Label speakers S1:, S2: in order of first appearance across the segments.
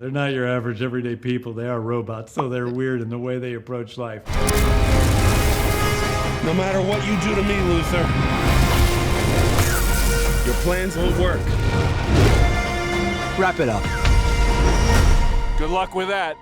S1: They're not your average everyday people. They are robots, so they're weird in the way they approach life.
S2: No matter what you do to me, Luther, your plans won't work.
S3: Wrap it up.
S2: Good luck with that.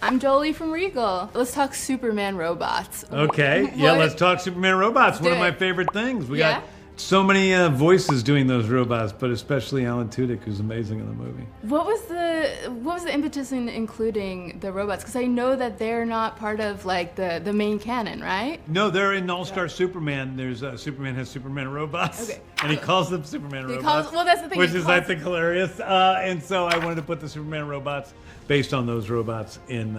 S4: I'm Jolie from Regal. Let's talk Superman robots.
S1: Okay, yeah, let's talk Superman robots. One of my favorite things. We got so many voices doing those robots, but especially Alan Tudyk, who's amazing in the movie.
S4: What was the impetus in including the robots? Because I know that they're not part of like the main canon, right?
S1: No, they're in All-Star Superman. There's Superman has Superman robots, and he calls them Superman robots.
S4: Well, that's the thing.
S1: Which is, I think, hilarious. And so I wanted to put the Superman robots based on those robots in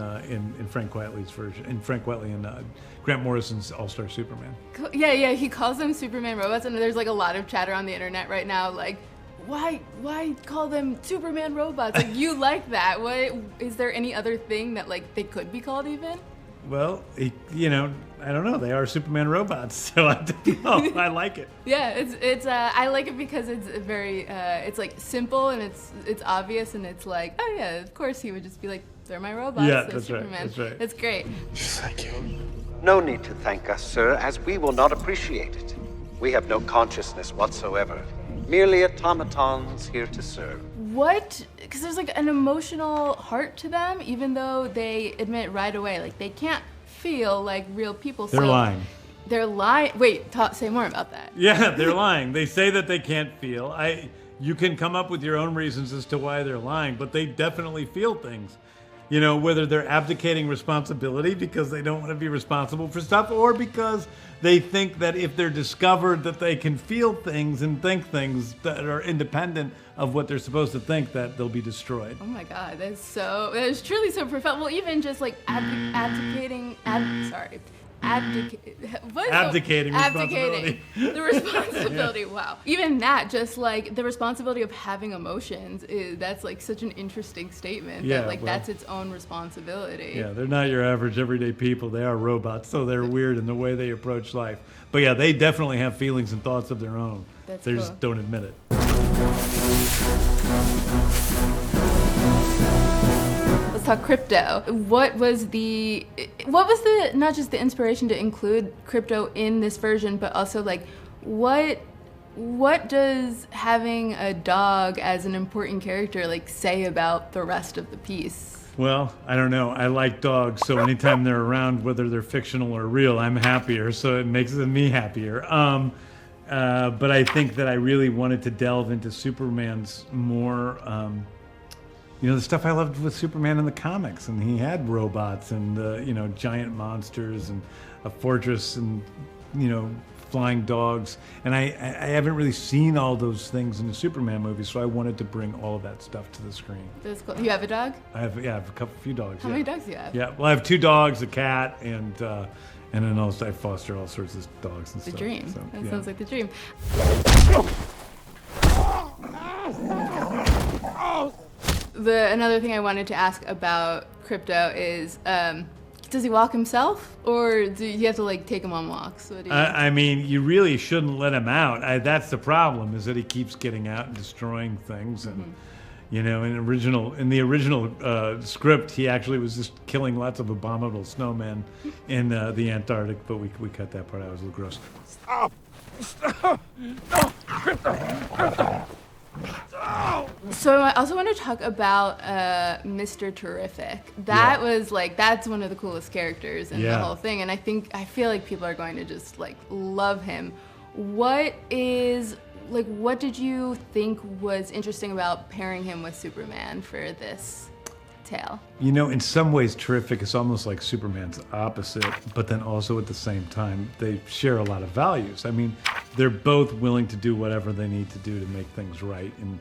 S1: Frank Quitely's version, in Frank Quitely and Grant Morrison's All-Star Superman.
S4: Yeah, he calls them Superman robots, and there's like a lot of chatter on the internet right now, like, why call them Superman robots? Like, you like that? What is there any other thing that like they could be called even?
S1: Well, I don't know. They are Superman robots, so I don't know. I like it.
S4: Yeah, it's I like it because it's very it's like simple and it's obvious and it's like, oh yeah, of course he would just be like, they're my robots.
S1: Yeah,
S4: they're
S1: that's
S4: Superman.
S1: right. That's right.
S4: It's great.
S2: Just like you.
S5: No need to thank us, sir, as we will not appreciate it. We have no consciousness whatsoever. Merely automatons here to serve.
S4: What? Because there's like an emotional heart to them, even though they admit right away, like they can't feel like real people.
S1: They're lying.
S4: They're lying. Wait, say more about that.
S1: Yeah, they're lying. They say that they can't feel. You can come up with your own reasons as to why they're lying, but they definitely feel things. You know, whether they're abdicating responsibility because they don't want to be responsible for stuff, or because they think that if they're discovered that they can feel things and think things that are independent of what they're supposed to think, that they'll be destroyed.
S4: Oh my God, that is truly so profound. Well, even just like abdicating
S1: responsibility.
S4: The responsibility. Wow. Even that, just like the responsibility of having emotions, that's like such an interesting statement.
S1: Yeah,
S4: that that's its own responsibility.
S1: Yeah, they're not your average everyday people. They are robots, so they're weird in the way they approach life. But yeah, they definitely have feelings and thoughts of their own. They just don't admit it.
S4: Let's talk Krypto. What was the not just the inspiration to include Krypto in this version, but also like what does having a dog as an important character like say about the rest of the piece?
S1: Well, I don't know. I like dogs, so anytime they're around, whether they're fictional or real, I'm happier, so it makes me happier. But I think that I really wanted to delve into Superman's more, the stuff I loved with Superman in the comics. And he had robots and, giant monsters and a fortress and, flying dogs. And I haven't really seen all those things in the Superman movies, so I wanted to bring all of that stuff to the screen.
S4: That's cool. You have a dog?
S1: I have a few dogs.
S4: How many dogs do you have?
S1: Yeah, well, I have 2 dogs, a cat, and then also I foster all sorts of dogs and stuff.
S4: The dream.
S1: So,
S4: that sounds like the dream. Another thing I wanted to ask about Krypto is, does he walk himself, or do you have to like take him on walks?
S1: I mean, you really shouldn't let him out. That's the problem, is that he keeps getting out and destroying things. And in the original script, he actually was just killing lots of abominable snowmen in the Antarctic. But we cut that part out. It was a little gross.
S2: Stop! No! Krypto!
S4: So I also want to talk about Mr. Terrific. That's one of the coolest characters in the whole thing, and I feel like people are going to just like love him. What did you think was interesting about pairing him with Superman for this tale?
S1: In some ways, Terrific is almost like Superman's opposite, but then also at the same time, they share a lot of values. I mean, they're both willing to do whatever they need to do to make things right, and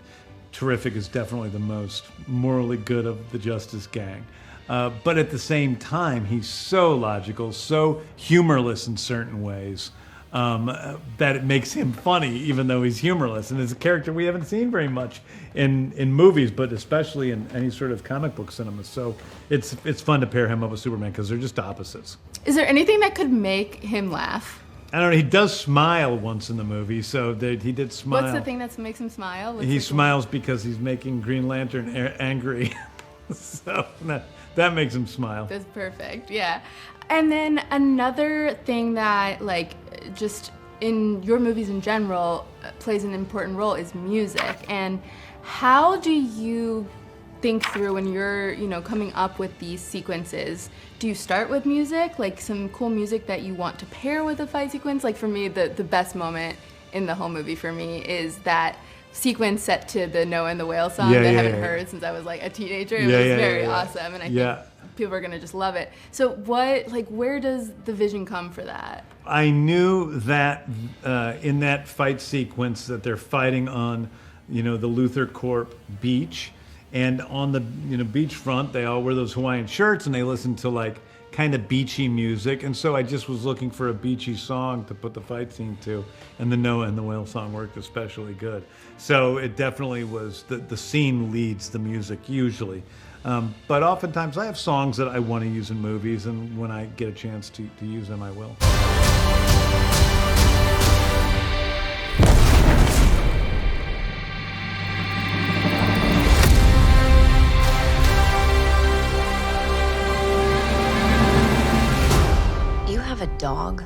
S1: Terrific is definitely the most morally good of the Justice Gang. But at the same time, he's so logical, so humorless in certain ways, that it makes him funny, even though he's humorless. And it's a character we haven't seen very much in movies, but especially in any sort of comic book cinema. So it's fun to pair him up with Superman because they're just opposites.
S4: Is there anything that could make him laugh?
S1: I don't know. He does smile once in the movie, so he did smile.
S4: What's the thing that makes him smile?
S1: He smiles because he's making Green Lantern angry. So that makes him smile.
S4: That's perfect, yeah. And then another thing that, like, just in your movies in general plays an important role is music. And how do you think through when you're, coming up with these sequences? Do you start with music, like some cool music that you want to pair with a fight sequence? Like for me, the best moment in the whole movie for me is that sequence set to the Noah and the Whale song that I haven't heard since I was like a teenager. It was very awesome, and I think people are gonna just love it. So where does the vision come for that?
S1: I knew that in that fight sequence that they're fighting on, the Luthor Corp beach, and on the beachfront they all wear those Hawaiian shirts and they listen to like kind of beachy music, and so I just was looking for a beachy song to put the fight scene to, and the Noah and the Whale song worked especially good. So it definitely was, the scene leads the music usually. But oftentimes I have songs that I want to use in movies, and when I get a chance to use them, I will.
S3: You have a dog?